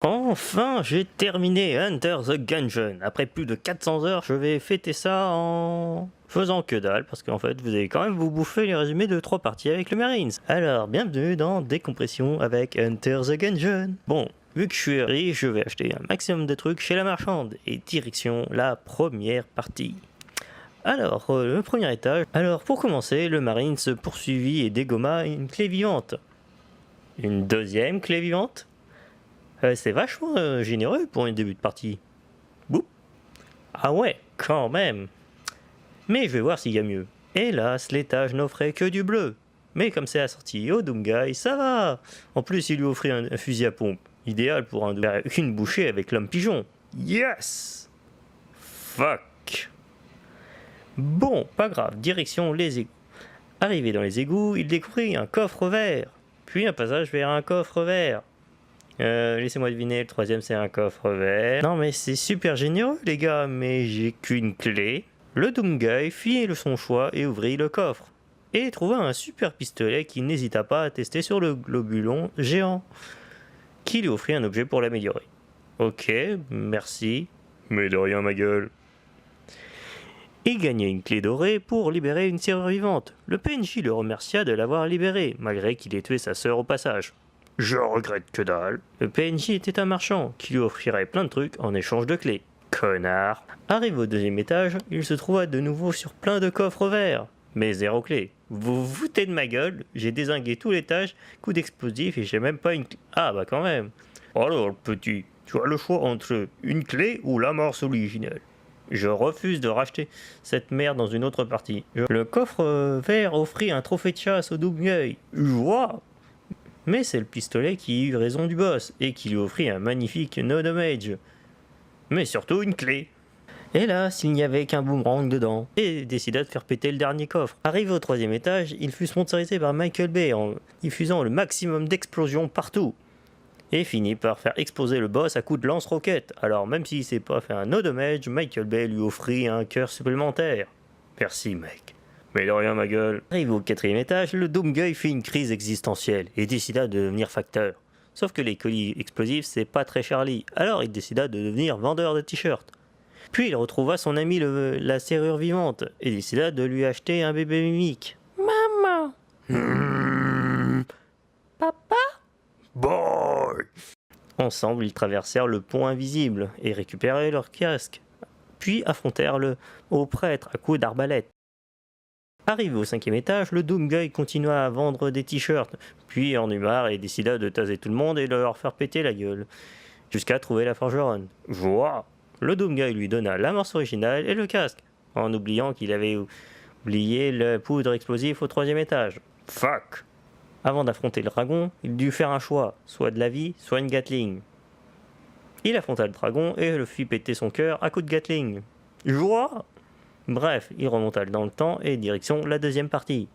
Enfin, j'ai terminé Enter the Gungeon. Après plus de 400 heures, je vais fêter ça en faisant que dalle, parce qu'en fait, vous allez quand même vous bouffer les résumés de 3 parties avec le Marines. Alors, bienvenue dans Décompression avec Enter the Gungeon. Bon, vu que je suis riche, je vais acheter un maximum de trucs chez la marchande, et direction la première partie. Alors, le premier étage. Alors, pour commencer, le Marines poursuivit et dégomma une clé vivante. Une deuxième clé vivante. C'est vachement généreux pour un début de partie. Boum. Ah ouais, quand même. Mais je vais voir s'il y a mieux. Hélas, l'étage n'offrait que du bleu. Mais comme c'est assorti au Doomguy, ça va. En plus, il lui offrit un fusil à pompe. Idéal pour une bouchée avec l'homme pigeon. Yes. Fuck. Bon, pas grave, direction les égouts. Arrivé dans les égouts, il découvrit un coffre vert. Puis un passage vers un coffre vert. Laissez-moi deviner, le troisième c'est un coffre vert. Non mais c'est super généreux les gars, mais j'ai qu'une clé. Le Doomguy fit son choix et ouvrit le coffre. Et trouva un super pistolet qu'il n'hésita pas à tester sur le globulon géant, qui lui offrit un objet pour l'améliorer. Ok, merci. Mais de rien ma gueule. Il gagna une clé dorée pour libérer une serrure vivante. Le PNJ le remercia de l'avoir libéré, malgré qu'il ait tué sa sœur au passage. Je regrette que dalle. Le PNJ était un marchand qui lui offrirait plein de trucs en échange de clés. Connard. Arrivé au deuxième étage, il se trouva de nouveau sur plein de coffres verts. Mais zéro clé. Vous vous foutez de ma gueule? J'ai dézingué tout l'étage, coup d'explosif et j'ai même pas une clé. Ah bah quand même. Alors petit, tu as le choix entre une clé ou l'amorce originelle. Je refuse de racheter cette merde dans une autre partie. Le coffre vert offrit un trophée de chasse au Doomguy. Joie. Mais c'est le pistolet qui eut raison du boss, et qui lui offrit un magnifique no damage. Mais surtout une clé. Hélas, il n'y avait qu'un boomerang dedans, et décida de faire péter le dernier coffre. Arrivé au troisième étage, il fut sponsorisé par Michael Bay en diffusant le maximum d'explosions partout. Et finit par faire exploser le boss à coups de lance-roquettes. Alors même s'il s'est pas fait un no damage, Michael Bay lui offrit un cœur supplémentaire. Merci mec. Mais de rien ma gueule. Arrivé au quatrième étage, le Doomguy fit une crise existentielle et décida de devenir facteur. Sauf que les colis explosifs c'est pas très Charlie, alors il décida de devenir vendeur de t-shirts. Puis il retrouva son ami la serrure vivante et décida de lui acheter un bébé mimique. Maman. Papa. Boy. Ensemble ils traversèrent le pont invisible et récupérèrent leur casque. Puis affrontèrent le haut prêtre à coups d'arbalète. Arrivé au cinquième étage, le Doomguy continua à vendre des t-shirts, puis en eut marre et décida de taser tout le monde et de leur faire péter la gueule, jusqu'à trouver la forgeronne. Joie. Le Doomguy lui donna l'amorce originale et le casque, en oubliant qu'il avait oublié la poudre explosive au troisième étage. Fuck. Avant d'affronter le dragon, il dut faire un choix, soit de la vie, soit une Gatling. Il affronta le dragon et le fit péter son cœur à coups de Gatling. Joie. Bref, il remonta dans le temps et direction la deuxième partie.